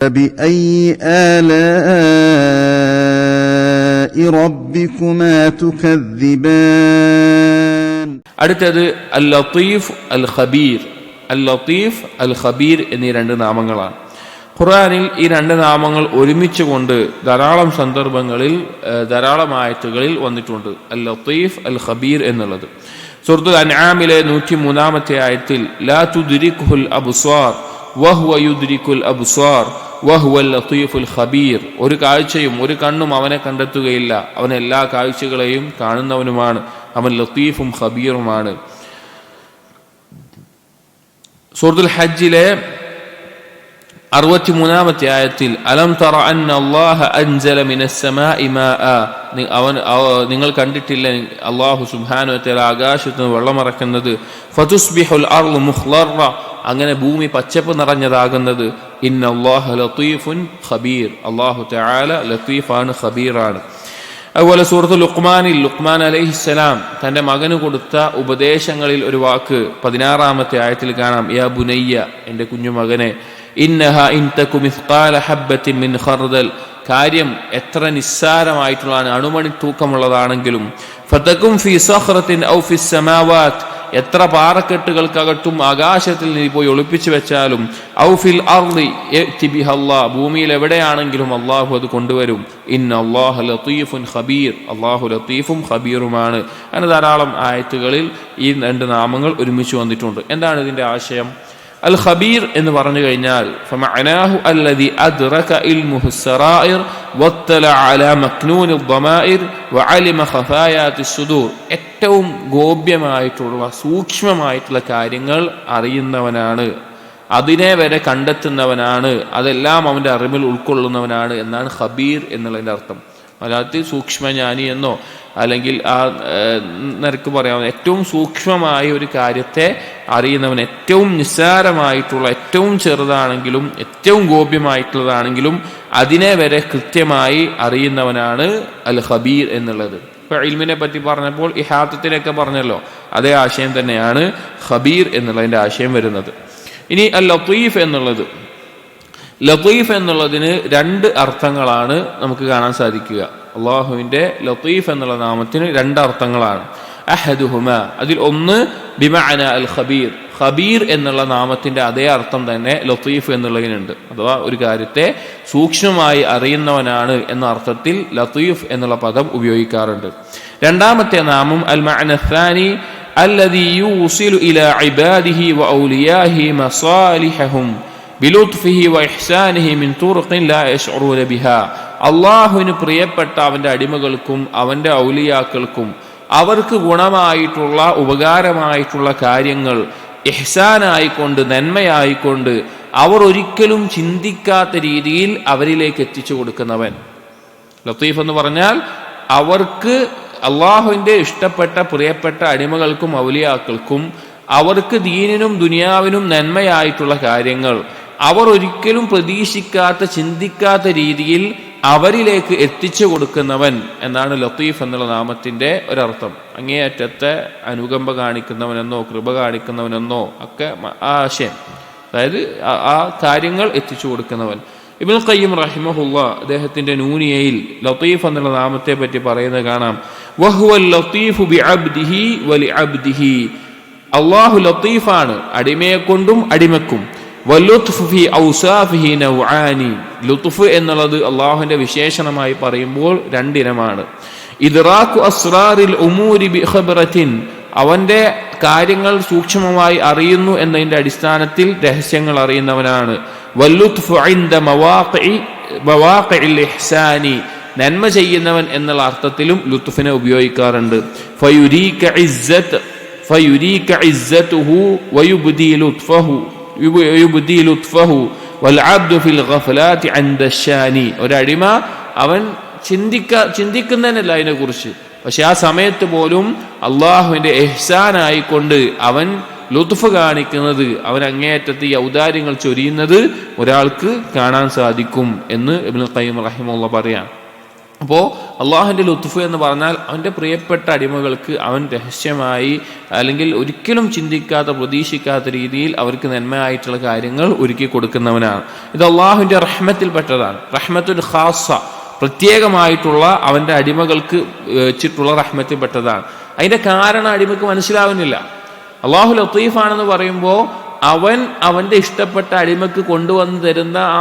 فبأي آلاء ربكما تكذبان. അടുത്തത് അൽ ലത്തീഫ് അൽ ഖബീർ. അൽ ലത്തീഫ് അൽ ഖബീർ എന്നീ രണ്ട് നാമങ്ങളാണ്. ഖുർആനിൽ ഈ രണ്ട് നാമങ്ങൾ ഒരുമിച്ച് കൊണ്ട് ധാരാളം സന്ദർഭങ്ങളിൽ ധാരാളം ആയത്തുകളിൽ വന്നിട്ടുണ്ട്. അൽ ലത്തീഫ് അൽ ഖബീർ എന്നുള്ളത് സൂറത്തുൽ അൻആമിലെ 103-ാമത്തെ ആയത്തിൽ ലാ തുദ്രികുൽ അബ്സാർ വഹുവ യുദ്രികുൽ അബ്സാർ വഹുവൽ ലത്തീഫുൽ ഖബീർ. ഒരു കാഴ്ചയും ഒരു കണ്ണും അവനെ കണ്ടെത്തുകയില്ല, അവൻ എല്ലാ കാഴ്ചകളെയും കാണുന്നവനുമാണ്, അവൻ ലത്തീഫും ഖബീറുമാണ്. സൂറത്തുൽ ഹജ്ജിലെ 63-ാമത്തെ ആയത്തിൽ അലം തറ അന്ന അല്ലാഹ അൻസല മിനസ് സമാഇ മാഅ, നിങ്ങൾ കണ്ടിട്ടില്ല അല്ലാഹു സുബ്ഹാനഹു വ തആല ആകാശത്ത് നിന്ന് വെള്ളം ഇറക്കുന്നത്, ഫതുസ്ബിഹുൽ അർളു മുഖ്ളറ, അങ്ങനെ ഭൂമി പച്ചപ്പ് നിറഞ്ഞതാകുന്നത്. ഇന്നല്ലാഹ ലത്തീഫുൻ ഖബീർ, അല്ലാഹു തആല ലത്തീഫാണ് ഖബീറാണ്. അതുപോലെ സൂറത്ത് ലുഖ്മാനിൽ ലുഖ്മാൻ അലൈഹിസ്സലാം തന്റെ മകന് കൊടുത്ത ഉപദേശങ്ങളിൽ ഒരു വാക്ക് 16-ാമത്തെ ആയത്തിൽ കാണാം. യാ ബുനയ്യ, എന്റെ കുഞ്ഞുമകനെ, ഇന്നഹാ ഇൻ തകു മിസ്ഖാല ഹബ്ബത്തിൻ മിൻ ഖർദൽ, കാര്യം എത്ര നിസ്സാരമായിട്ടുള്ളതാണ്, അണുമണി തൂക്കമുള്ളതാണെങ്കിലും, ഫതകും ഫീ സഖറത്തിൻ ഔ ഫിസ് സമാവാത്ത്, എത്ര പാറക്കെട്ടുകൾക്കകത്തും ആകാശത്തിൽ നീ പോയി ഒളിപ്പിച്ചു വെച്ചാലും, ഔ ഫിൽ അർളി യഅതി ബിഹല്ലാഹ്, ഭൂമിയിൽ എവിടെയാണെങ്കിലും അല്ലാഹു അത് കൊണ്ടുവരും. ഇന്നല്ലാഹ ലത്തീഫുൻ ഖബീർ, അല്ലാഹു ലത്തീഫും ഖബീറുമാണ്. അങ്ങനെ ധാരാളം ആയത്തുകളിൽ ഈ രണ്ട് നാമങ്ങൾ ഒരുമിച്ച് വന്നിട്ടുണ്ട്. എന്താണ് ഇതിന്റെ ആശയം? അൽ ഖബീർ എന്ന് പറഞ്ഞു കഴിഞ്ഞാൽ ഫമഅനാഹു അല്ലദി അദ്റക ഇൽമുഹു സറായിർ വത്തല അലാ മക്നൂനിൽ ളമായിർ വഅലിമ ഖഫായാതിസ് സുദൂർ, ഏറ്റവും ഗോപ്യമായിട്ടുള്ള സൂക്ഷ്മമായിട്ടുള്ള കാര്യങ്ങൾ അറിയുന്നവനാണ്, അതിനെ വരെ കണ്ടെത്തുന്നവനാണ്, അതെല്ലാം അവന്റെ അറിവിൽ ഉൾക്കൊള്ളുന്നവനാണ് എന്നാണ് ഖബീർ എന്നുള്ളതിന്റെ അർത്ഥം. മലയാളത്തിൽ സൂക്ഷ്മജ്ഞാനി എന്നോ അല്ലെങ്കിൽ ആ നിരക്ക് പറയാവുന്ന ഏറ്റവും സൂക്ഷ്മമായ ഒരു കാര്യത്തെ അറിയുന്നവൻ, ഏറ്റവും നിസ്സാരമായിട്ടുള്ള, ഏറ്റവും ചെറുതാണെങ്കിലും ഏറ്റവും ഗോപ്യമായിട്ടുള്ളതാണെങ്കിലും അതിനെ വരെ കൃത്യമായി അറിയുന്നവനാണ് അൽ ഖബീർ എന്നുള്ളത്. ഇപ്പൊ ഇൽമിനെ പറ്റി പറഞ്ഞപ്പോൾ ഇഹാത്തത്തിനൊക്കെ പറഞ്ഞല്ലോ, അതേ ആശയം തന്നെയാണ് ഖബീർ എന്നുള്ളതിന്റെ ആശയം വരുന്നത്. ഇനി അൽ ലത്തീഫ് എന്നുള്ളത്, ലത്തീഫ് എന്നുള്ളതിന് രണ്ട് അർത്ഥങ്ങളാണ് നമുക്ക് കാണാൻ സാധിക്കുക. അള്ളാഹുവിന്റെ ലത്തീഫ് എന്നുള്ള നാമത്തിന് രണ്ട് അർത്ഥങ്ങളാണ്. അഹദുഹുമ, അതിൽ ഒന്ന് ബിമഅന അൽ ഖബീർ, ഖബീർ എന്നുള്ള നാമത്തിന്റെ അതേ അർത്ഥം തന്നെ ലത്തീഫ് എന്നുള്ളതിനുണ്ട്. അഥവാ ഒരു കാര്യത്തെ സൂക്ഷ്മമായി അറിയുന്നവനാണ് എന്ന അർത്ഥത്തിൽ ലത്തീഫ് എന്നുള്ള പദം ഉപയോഗിക്കാറുണ്ട്. രണ്ടാമത്തെ നാമം അൽ മഅന അസ്സാനി അല്ലദീ യൂസിലു ഇലാ ഇബാദിഹി വ ഔലിയാഹി മസാലിഹഹും ബിലുത്ഫിഹി വ ഇഹ്സാനിഹി മിൻ തുറുഖിൻ ലാ യശ്ഉറൂന ബിഹാ, അള്ളാഹുവിന് പ്രിയപ്പെട്ട അവന്റെ അടിമകൾക്കും അവന്റെ ഔലിയാക്കൾക്കും അവർക്ക് ഗുണമായിട്ടുള്ള ഉപകാരമായിട്ടുള്ള കാര്യങ്ങൾ ഇഹ്സാനായിക്കൊണ്ട്, നന്മയായിക്കൊണ്ട് അവർ ഒരിക്കലും ചിന്തിക്കാത്ത രീതിയിൽ അവരിലേക്ക് എത്തിച്ചു കൊടുക്കുന്നവൻ. ലത്തീഫ് എന്ന് പറഞ്ഞാൽ അവർക്ക് അള്ളാഹുവിന്റെ ഇഷ്ടപ്പെട്ട പ്രിയപ്പെട്ട അടിമകൾക്കും ഔലിയാക്കൾക്കും അവർക്ക് ദീനിനും ദുനിയാവിനും നന്മയായിട്ടുള്ള കാര്യങ്ങൾ അവർ ഒരിക്കലും പ്രതീക്ഷിക്കാത്ത, ചിന്തിക്കാത്ത രീതിയിൽ അവരിലേക്ക് എത്തിച്ചു കൊടുക്കുന്നവൻ എന്നാണ് ലത്തീഫ് എന്നുള്ള നാമത്തിന്റെ ഒരർത്ഥം. അങ്ങേയറ്റത്തെ അനുകമ്പ കാണിക്കുന്നവനെന്നോ കൃപ കാണിക്കുന്നവനെന്നോ ഒക്കെ ആശയം, അതായത് ആ കാര്യങ്ങൾ എത്തിച്ചു കൊടുക്കുന്നവൻ. ഇബ്നുൽ ഖയ്യിം റഹിമഹുല്ലാഹ് അദ്ദേഹത്തിന്റെ നൂനിയയിൽ ലത്തീഫ് എന്നുള്ള നാമത്തെ പറ്റി പറയുന്നത് കാണാം. വഹുവൽ ലത്തീഫു ബിഅബ്ദിഹി വലിഅബ്ദിഹി, അല്ലാഹു ലത്തീഫാണ് അടിമയെ കൊണ്ടും അടിമക്കും. വലുത്ഫു ഫി ഔസാഫിഹി നൗആനി, ലുത്ഫ് എന്നുള്ളത് അല്ലാഹുവിന്റെ വിശേഷണമായി പറയുമ്പോൾ രണ്ടിനമാണ്. ഇദ്റാഖു അസ്റാറിൽ ഉമൂരി ബിഖബ്റത്തിൻ, അവന്റെ കാര്യങ്ങൾ സൂക്ഷ്മമായി അറിയുന്നു എന്നതിന്റെ അടിസ്ഥാനത്തിൽ രഹസ്യങ്ങൾ അറിയുന്നവനാണ്. വലുത്ഫു ഇൻദ മവാഖിഇൽ ഇഹ്സാനി, നന്മ ചെയ്യുന്നവൻ എന്നുള്ള അർത്ഥത്തിലും ലുത്ഫിനെ ഉപയോഗിക്കാറുണ്ട്. ഫയുരീക ഇസ്സതുഹു വയുബ്ദി ലുത്ഫഹു വൽ അബ്ദു ഫിൽ ഗഫലാത്തി അൻദ ശാനി, ഒരടിമ അവൻ ചിന്തിക്കുന്നതിനല്ല അതിനെ കുറിച്ച്, പക്ഷെ ആ സമയത്ത് പോലും അള്ളാഹുവിന്റെ ഇഹ്സാനായിക്കൊണ്ട് അവൻ ലുത്ഫ് കാണിക്കുന്നത്, അവൻ അങ്ങേയറ്റത്ത് ഈ ഔദാര്യങ്ങൾ ചൊരിയുന്നത് ഒരാൾക്ക് കാണാൻ സാധിക്കും എന്ന് ഇബ്നുൽ ഖയ്യിം റഹിമഹുല്ലാഹ് പറയാം. അപ്പോൾ അള്ളാഹുവിൻ്റെ ലുത്ഫ് എന്ന് പറഞ്ഞാൽ അവൻ്റെ പ്രിയപ്പെട്ട അടിമകൾക്ക് അവൻ രഹസ്യമായി അല്ലെങ്കിൽ ഒരിക്കലും ചിന്തിക്കാത്ത പ്രതീക്ഷിക്കാത്ത രീതിയിൽ അവർക്ക് നന്മയായിട്ടുള്ള കാര്യങ്ങൾ ഒരുക്കി കൊടുക്കുന്നവനാണ്. ഇത് അള്ളാഹുവിൻ്റെ റഹ്മത്തിൽപ്പെട്ടതാണ്. റഹ്മത്തുൽ ഖാസ, പ്രത്യേകമായിട്ടുള്ള അവൻ്റെ അടിമകൾക്ക് വെച്ചിട്ടുള്ള റഹ്മത്തിൽപ്പെട്ടതാണ്. അതിൻ്റെ കാരണം അടിമക്ക് മനസ്സിലാവുന്നില്ല. അള്ളാഹു ലത്തീഫാണെന്ന് പറയുമ്പോൾ അവൻ അവൻ്റെ ഇഷ്ടപ്പെട്ട അടിമക്ക് കൊണ്ടുവന്ന് തരുന്ന ആ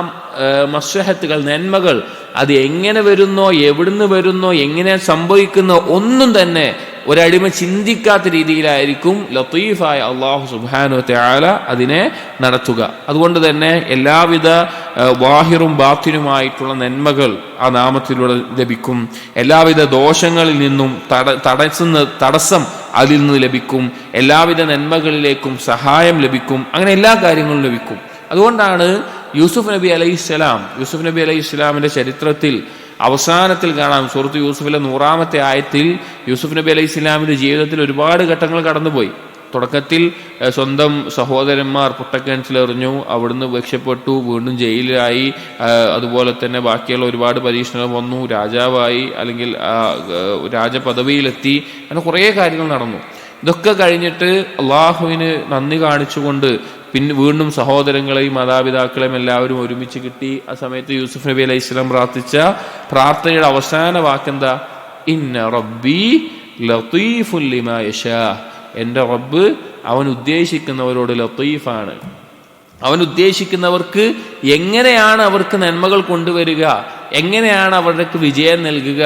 മസ്ലഹത്തുകൾ, നന്മകൾ, അത് എങ്ങനെ വരുന്നോ, എവിടുന്ന് വരുന്നോ, എങ്ങനെ സംഭവിക്കുന്നോ ഒന്നും തന്നെ ഒരടിമ ചിന്തിക്കാത്ത രീതിയിലായിരിക്കും ലത്തീഫായ അള്ളാഹു സുബ്ഹാനഹു വ തആല അതിനെ നടത്തുക. അതുകൊണ്ട് തന്നെ എല്ലാവിധ വാഹിറും ബാത്തിനുമായിട്ടുള്ള നന്മകൾ ആ നാമത്തിലൂടെ ലഭിക്കും. എല്ലാവിധ ദോഷങ്ങളിൽ നിന്നും തടസ്സം അതിൽ നിന്ന് ലഭിക്കും. എല്ലാവിധ നന്മകളിലേക്കും സഹായം ലഭിക്കും. അങ്ങനെ എല്ലാ കാര്യങ്ങളും ലഭിക്കും. അതുകൊണ്ടാണ് യൂസുഫ് നബി അലൈഹിസ്സലാമിന്റെ ചരിത്രത്തിൽ അവസാനത്തിൽ കാണാം, സൂറത്ത് യൂസുഫിലെ 100-ാമത്തെ ആയത്തിൽ യൂസുഫ് നബി അലൈഹി സ്വലാമിന്റെ ജീവിതത്തിൽ ഒരുപാട് ഘട്ടങ്ങൾ കടന്നുപോയി. തുടക്കത്തിൽ സ്വന്തം സഹോദരന്മാർ പൊട്ടക്കിണറ്റിലെറിഞ്ഞു, അവിടുന്ന് രക്ഷപ്പെട്ടു, വീണ്ടും ജയിലിലായി. അതുപോലെ തന്നെ ബാക്കിയുള്ള ഒരുപാട് പരീക്ഷണങ്ങൾ വന്നു, രാജാവായി, അല്ലെങ്കിൽ രാജപദവിയിലെത്തി. അങ്ങനെ കുറേ കാര്യങ്ങൾ നടന്നു. ഇതൊക്കെ കഴിഞ്ഞിട്ട് അള്ളാഹുവിന് നന്ദി കാണിച്ചുകൊണ്ട് പിന്നെ വീണ്ടും സഹോദരങ്ങളെയും മാതാപിതാക്കളെയും എല്ലാവരും ഒരുമിച്ച് കിട്ടി. ആ സമയത്ത് യൂസുഫ് നബി അലൈഹി സ്വലാം പ്രാർത്ഥിച്ച പ്രാർത്ഥനയുടെ അവസാന വാക്കെന്താ? ഇന്ന റബ്ബി ലത്തീഫുൻ ലിമാ യശാ. എൻ്റെ റബ്ബ് അവൻ ഉദ്ദേശിക്കുന്നവരോട് ലത്തീഫാണ്. അവൻ ഉദ്ദേശിക്കുന്നവർക്ക് എങ്ങനെയാണ് അവർക്ക് നന്മകൾ കൊണ്ടുവരിക, എങ്ങനെയാണ് അവർക്ക് വിജയം നൽകുക,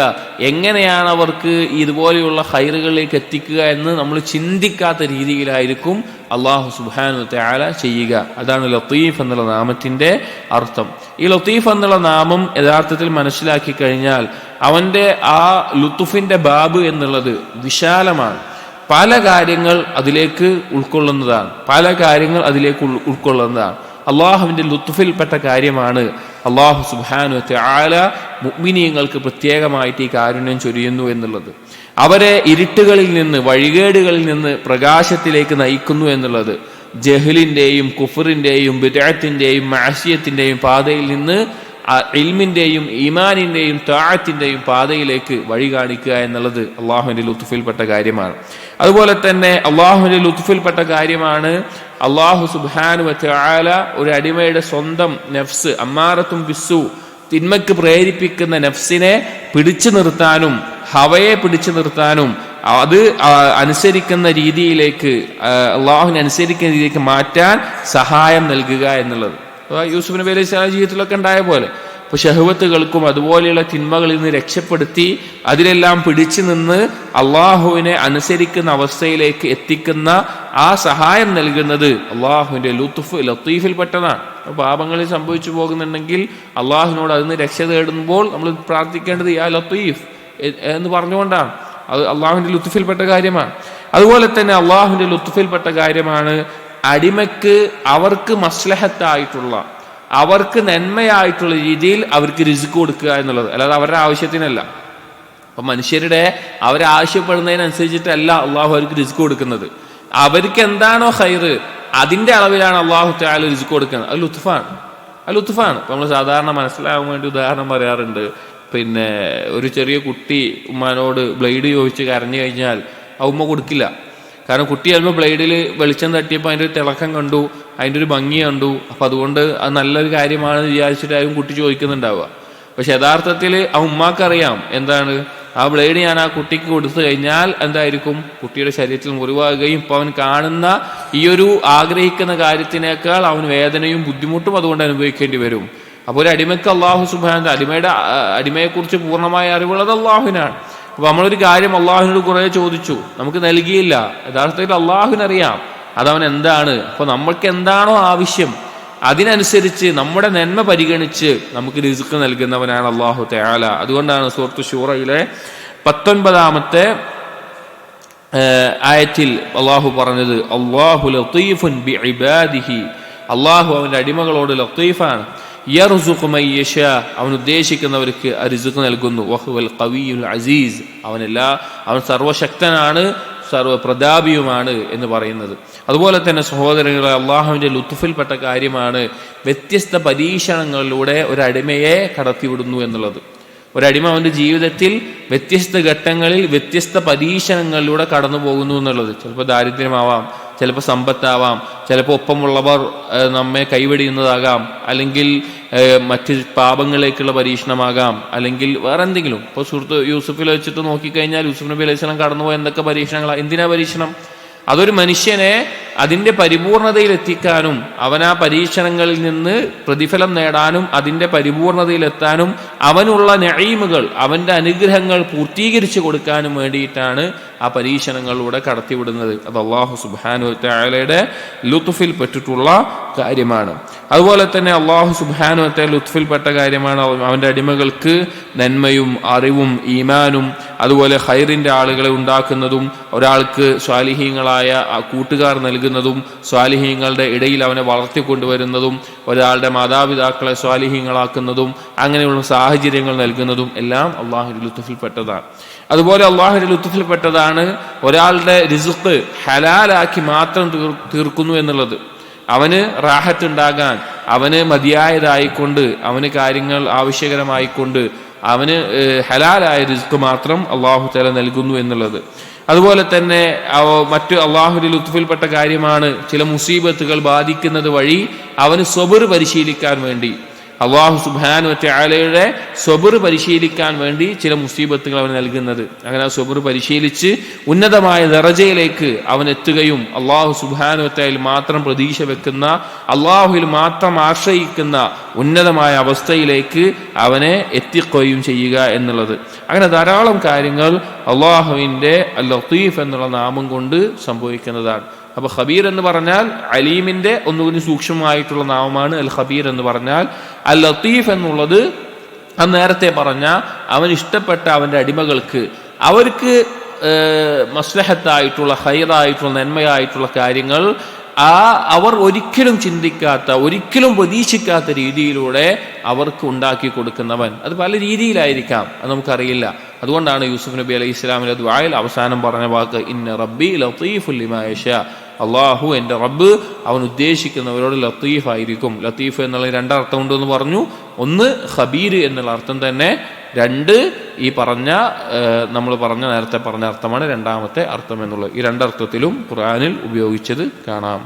എങ്ങനെയാണ് അവർക്ക് ഇതുപോലെയുള്ള ഖൈറുകളിലേക്ക് എത്തിക്കുക എന്ന് നമ്മൾ ചിന്തിക്കാത്ത രീതിയിലായിരിക്കും അള്ളാഹു സുബ്ഹാനഹു വ തആല ചെയ്യുക. അതാണ് ലത്തീഫ് എന്നുള്ള നാമത്തിന്റെ അർത്ഥം. ഈ ലത്തീഫ് എന്നുള്ള നാമം യഥാർത്ഥത്തിൽ മനസ്സിലാക്കി കഴിഞ്ഞാൽ അവന്റെ ആ ലുത്തുഫിന്റെ ബാബ് എന്നുള്ളത് വിശാലമാണ്. പല കാര്യങ്ങൾ അതിലേക്ക് ഉൾക്കൊള്ളുന്നതാണ്. അള്ളാഹുവിന്റെ ലുത്തുഫിൽപ്പെട്ട കാര്യമാണ് അള്ളാഹു സുബ്ഹാനഹു വ തആല മുഅ്മിനീങ്ങൾക്ക് പ്രത്യേകമായിട്ട് ഈ കാരുണ്യം ചൊരിയുന്നു എന്നുള്ളത്. അവരെ ഇരുട്ടുകളിൽ നിന്ന്, വഴികേടുകളിൽ നിന്ന് പ്രകാശത്തിലേക്ക് നയിക്കുന്നു എന്നുള്ളത്. ജഹ്ലിന്റെയും കുഫറിന്റെയും ബിദ്അത്തിന്റെയും മഅസിയത്തിന്റെയും പാതയിൽ നിന്ന് ഇൽമിന്റെയും ഈമാനിന്റെയും താഅത്തിന്റെയും പാതയിലേക്ക് വഴി കാണിക്കുക എന്നുള്ളത് അള്ളാഹുവിന്റെ ലുത്ഫിൽപ്പെട്ട കാര്യമാണ്. അതുപോലെ തന്നെ അള്ളാഹുവിന്റെ ലുത്ഫിൽപ്പെട്ട കാര്യമാണ് അള്ളാഹു സുബ്ഹാനഹു വ തആല ഒരു അടിമയുടെ സ്വന്തം നഫ്സ്, അമ്മാറത്തും ബിസ്സു, തിന്മയ്ക്ക് പ്രേരിപ്പിക്കുന്ന നഫ്സിനെ പിടിച്ചു നിർത്താനും ഹവയെ പിടിച്ചു നിർത്താനും അത് അനുസരിക്കുന്ന രീതിയിലേക്ക്, അള്ളാഹുവിനെ അനുസരിക്കുന്ന രീതിയിലേക്ക് മാറ്റാൻ സഹായം നൽകുക എന്നുള്ളത്. യൂസുഫ് നബി അലൈഹി സ്വലാം ജീവിതത്തിലൊക്കെ ഉണ്ടായ പോലെ ഇപ്പൊ ഷഹ്വത്തുകൾക്കും അതുപോലെയുള്ള തിന്മകളിൽ നിന്ന് രക്ഷപ്പെടുത്തി അതിലെല്ലാം പിടിച്ചു നിന്ന് അള്ളാഹുവിനെ അനുസരിക്കുന്ന അവസ്ഥയിലേക്ക് എത്തിക്കുന്ന ആ സഹായം നൽകുന്നത് അള്ളാഹുവിന്റെ ലത്തീഫിൽപ്പെട്ടതാണ്. പാപങ്ങളിൽ സംഭവിച്ചു പോകുന്നുണ്ടെങ്കിൽ അള്ളാഹുവിനോട് അതിന് രക്ഷ തേടുമ്പോൾ നമ്മൾ പ്രാർത്ഥിക്കേണ്ടത് യാ ലത്തീഫ് എന്ന് പറഞ്ഞുകൊണ്ടാണ്. അത് അള്ളാഹുവിന്റെ ലുത്ഫിൽപ്പെട്ട കാര്യമാണ്. അതുപോലെ തന്നെ അള്ളാഹുവിന്റെ ലുത്ഫിൽപ്പെട്ട കാര്യമാണ് അടിമക്ക് അവർക്ക് മസ്ലഹത്തായിട്ടുള്ള, അവർക്ക് നന്മയായിട്ടുള്ള രീതിയിൽ അവർക്ക് റിസ്ക് കൊടുക്കുക എന്നുള്ളത്. അല്ലാതെ അവരുടെ ആവശ്യത്തിനല്ല. അപ്പൊ മനുഷ്യരുടെ അവരാവശ്യപ്പെടുന്നതിനനുസരിച്ചിട്ടല്ല അള്ളാഹു അവർക്ക് റിസ്ക് കൊടുക്കുന്നത്. അവർക്ക് എന്താണോ ഖൈറ് അതിന്റെ അളവിലാണ് അള്ളാഹു തആല റിസ്ക് കൊടുക്കുന്നത്. അത് ലുത്ഫാണ്. അപ്പൊ നമ്മൾ സാധാരണ മനസ്സിലാകാൻ വേണ്ടി ഉദാഹരണം പറയാറുണ്ട്. പിന്നെ ഒരു ചെറിയ കുട്ടി ഉമ്മാനോട് ബ്ലേഡ് ചോദിച്ച് കരഞ്ഞു കഴിഞ്ഞാൽ ആ ഉമ്മ കൊടുക്കില്ല. കാരണം കുട്ടി ചിലപ്പോൾ ബ്ലേഡിൽ വെളിച്ചം തട്ടിയപ്പോൾ അതിൻ്റെ ഒരു തിളക്കം കണ്ടു, അതിൻ്റെ ഒരു ഭംഗി കണ്ടു. അപ്പം അതുകൊണ്ട് അത് നല്ലൊരു കാര്യമാണെന്ന് വിചാരിച്ചിട്ടായിരിക്കും കുട്ടി ചോദിക്കുന്നുണ്ടാവുക. പക്ഷെ യഥാർത്ഥത്തിൽ ആ ഉമ്മാക്കറിയാം എന്താണ് ആ ബ്ലേഡ് ഞാൻ ആ കുട്ടിക്ക് കൊടുത്തു കഴിഞ്ഞാൽ എന്തായിരിക്കും, കുട്ടിയുടെ ശരീരത്തിൽ മുറിവാകുകയും ഇപ്പം അവൻ കാണുന്ന ഈ ഒരു ആഗ്രഹിക്കുന്ന കാര്യത്തിനേക്കാൾ അവന് വേദനയും ബുദ്ധിമുട്ടും അതുകൊണ്ട് അനുഭവിക്കേണ്ടി വരും. അപ്പോൾ ഒരു അടിമയ്ക്ക് അള്ളാഹു സുബ്ഹാനഹു അടിമയെക്കുറിച്ച് പൂർണ്ണമായ അറിവുള്ളത് അള്ളാഹുവിനാണ്. അപ്പൊ നമ്മളൊരു കാര്യം അള്ളാഹുവിനോട് കുറെ ചോദിച്ചു, നമുക്ക് നൽകിയില്ല. യഥാർത്ഥത്തിൽ അള്ളാഹുവിനറിയാം അതവൻ എന്താണ്. അപ്പൊ നമ്മൾക്ക് എന്താണോ ആവശ്യം അതിനനുസരിച്ച് നമ്മുടെ നന്മ പരിഗണിച്ച് നമുക്ക് റിസ്ക് നൽകുന്നവനാണ് അള്ളാഹു തആല. അതുകൊണ്ടാണ് സൂറത്ത് ശൂറയിലെ 19-ാമത്തെ ആയത്തിൽ അള്ളാഹു പറഞ്ഞത് അല്ലാഹു ലത്തീഫുൻ ബിഇബാദിഹി. അള്ളാഹു അവന്റെ അടിമകളോട് ലത്തീഫാണ്. യർസുഖു മൻ യശാ, അവൻ ഉദ്ദേശിക്കുന്നവർക്ക് റിസ്ക് നൽകുന്നു. വഹുവൽ ഖവിയ്യുൽ അസീസ്, അവൻ സർവശക്തനാണ്, സർവപ്രതാപിയുമാണ് എന്ന് പറയുന്നത്. അതുപോലെ തന്നെ സഹോദരങ്ങളെ, അള്ളാഹുവിന്റെ ലുത്ഫിൽപ്പെട്ട കാര്യമാണ് വ്യത്യസ്ത പരീക്ഷണങ്ങളിലൂടെ ഒരു അടിമയെ കടത്തിവിടുന്നു എന്നുള്ളത്. ഒരടിമ അവൻ്റെ ജീവിതത്തിൽ വ്യത്യസ്ത ഘട്ടങ്ങളിൽ വ്യത്യസ്ത പരീക്ഷണങ്ങളിലൂടെ കടന്നു പോകുന്നു എന്നുള്ളത്. ചിലപ്പോൾ ദാരിദ്ര്യമാവാം, ചിലപ്പോൾ സമ്പത്താവാം, ചിലപ്പോൾ ഒപ്പമുള്ളവർ നമ്മെ കൈവെടിയുന്നതാകാം, അല്ലെങ്കിൽ മറ്റ് പാപങ്ങളിലേക്കുള്ള പരീക്ഷണമാകാം, അല്ലെങ്കിൽ വേറെ എന്തെങ്കിലും. ഇപ്പോൾ സുഹൃത്ത് യൂസുഫിൽ വെച്ചിട്ട് നോക്കിക്കഴിഞ്ഞാൽ യൂസുഫ് നബി അലൈഹി സ്വലാം കടന്നുപോയ എന്തൊക്കെ പരീക്ഷണങ്ങളാണ്. എന്തിനാ പരീക്ഷണം? അതൊരു മനുഷ്യനെ അതിൻ്റെ പരിപൂർണതയിൽ എത്തിക്കാനും അവൻ ആ പരീക്ഷണങ്ങളിൽ നിന്ന് പ്രതിഫലം നേടാനും അതിൻ്റെ പരിപൂർണതയിലെത്താനും അവനുള്ള നഈമുകൾ, അവൻ്റെ അനുഗ്രഹങ്ങൾ പൂർത്തീകരിച്ചു കൊടുക്കാനും വേണ്ടിയിട്ടാണ് ആ പരീക്ഷണങ്ങളിലൂടെ കടത്തിവിടുന്നത്. അത് അല്ലാഹു സുബ്ഹാനഹു വ തആലയുടെ ലുത്ഫിൽ പെട്ടിട്ടുള്ള കാര്യമാണ്. അതുപോലെ തന്നെ അല്ലാഹു സുബ്ഹാനഹു വ തആല ലുത്ഫിൽപ്പെട്ട കാര്യമാണ് അവൻ്റെ അടിമകൾക്ക് നന്മയും അറിവും ഈമാനും അതുപോലെ ഖൈറിൻ്റെ ആളുകളെ ഉണ്ടാക്കുന്നതും ഒരാൾക്ക് സ്വാലിഹീങ്ങളായ കൂട്ടുകാർ നൽകുന്നതും സ്വാലിഹീങ്ങളുടെ ഇടയിൽ അവനെ വളർത്തിക്കൊണ്ടുവരുന്നതും ഒരാളുടെ മാതാപിതാക്കളെ സ്വാലിഹീങ്ങളാക്കുന്നതും അങ്ങനെയുള്ള സാഹചര്യങ്ങൾ നൽകുന്നതും എല്ലാം അള്ളാഹുവിൻ്റെ ലുത്ഫിൽപ്പെട്ടതാണ്. അതുപോലെ അള്ളാഹുവിൻ്റെ ലുത്ഫിൽപ്പെട്ടതാണ് ഒരാളുടെ റിസ്ഖ് ഹലാലാക്കി മാത്രം തീർക്കുന്നു എന്നുള്ളത്. അവന് റാഹത്തുണ്ടാകാൻ, അവന് മതിയായതായിക്കൊണ്ട്, അവന് കാര്യങ്ങൾ ആവശ്യകരമായിക്കൊണ്ട് അവന് ഹലാലായ റിസ്ക് മാത്രം അള്ളാഹു തആല നൽകുന്നു എന്നുള്ളത്. അതുപോലെ തന്നെ മറ്റ് അള്ളാഹുവിന്റെ ലുത്ഫിൽപ്പെട്ട കാര്യമാണ് ചില മുസീബത്തുകൾ ബാധിക്കുന്നത് വഴി അവന് സ്വബർ പരിശീലിക്കാൻ വേണ്ടി, അള്ളാഹു സുബ്ഹാനഹു വ തആലയുടെ സ്വബർ പരിശീലിക്കാൻ വേണ്ടി ചില മുസീബത്തുകൾ അവൻ നൽകുന്നത്. അങ്ങനെ ആ സ്വബർ പരിശീലിച്ച് ഉന്നതമായ ദറജയിലേക്ക് അവൻ എത്തുകയും അള്ളാഹു സുബ്ഹാനഹു വ തആലയിൽ മാത്രം പ്രതീക്ഷ വെക്കുന്ന, അള്ളാഹുവിൽ മാത്രം ആശ്രയിക്കുന്ന ഉന്നതമായ അവസ്ഥയിലേക്ക് അവനെ എത്തിക്കുകയും ചെയ്യുക എന്നുള്ളത്. അങ്ങനെ ധാരാളം കാര്യങ്ങൾ അള്ളാഹുവിൻ്റെ അൽ ലത്തീഫ് എന്നുള്ള നാമം കൊണ്ട് സംഭവിക്കുന്നതാണ്. അപ്പൊ ഖബീർ എന്ന് പറഞ്ഞാൽ അലീമിന്റെ ഒന്നുകൂടി സൂക്ഷ്മമായിട്ടുള്ള നാമമാണ് അൽ ഖബീർ എന്ന് പറഞ്ഞാൽ. അൽ ലത്തീഫ് എന്നുള്ളത് നേരത്തെ പറഞ്ഞ അവൻ ഇഷ്ടപ്പെട്ട അവന്റെ അടിമകൾക്ക് അവർക്ക് മസ്ലഹത്തായിട്ടുള്ള ഖൈറായിട്ടുള്ള നന്മയായിട്ടുള്ള കാര്യങ്ങൾ അവർ ഒരിക്കലും ചിന്തിക്കാത്ത, ഒരിക്കലും പ്രതീക്ഷിക്കാത്ത രീതിയിലൂടെ അവർക്ക് ഉണ്ടാക്കി കൊടുക്കുന്നവൻ. അത് പല രീതിയിലായിരിക്കാം, അത് നമുക്കറിയില്ല. അതുകൊണ്ടാണ് യൂസുഫ് നബി അലൈഹി ഇസ്ലാമിന്റെ ദുആയിൽ അവസാനം പറഞ്ഞ വാക്ക് ഇന്ന റബ്ബി ലത്തീഫുൽ ലിമാ യശാ. അള്ളാഹു എൻ്റെ റബ്ബ് അവൻ ഉദ്ദേശിക്കുന്നവരോട് ലത്തീഫ് ആയിരിക്കും. ലത്തീഫ് എന്നുള്ള രണ്ടർത്ഥം ഉണ്ടെന്ന് പറഞ്ഞു. ഒന്ന് ഖബീർ എന്നുള്ള അർത്ഥം തന്നെ, രണ്ട് ഈ പറഞ്ഞ നേരത്തെ പറഞ്ഞ അർത്ഥമാണ് രണ്ടാമത്തെ അർത്ഥം എന്നുള്ളത്. ഈ രണ്ടർത്ഥത്തിലും ഖുർആനിൽ ഉപയോഗിച്ചത് കാണാം.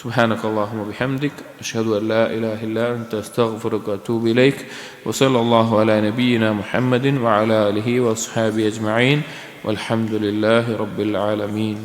سبحانك اللهم وبحمدك أشهد أن لا إله إلا أنت أستغفرك وأتوب إليك وصلى الله على نبينا محمد وعلى آله وأصحابه أجمعين والحمد لله رب العالمين.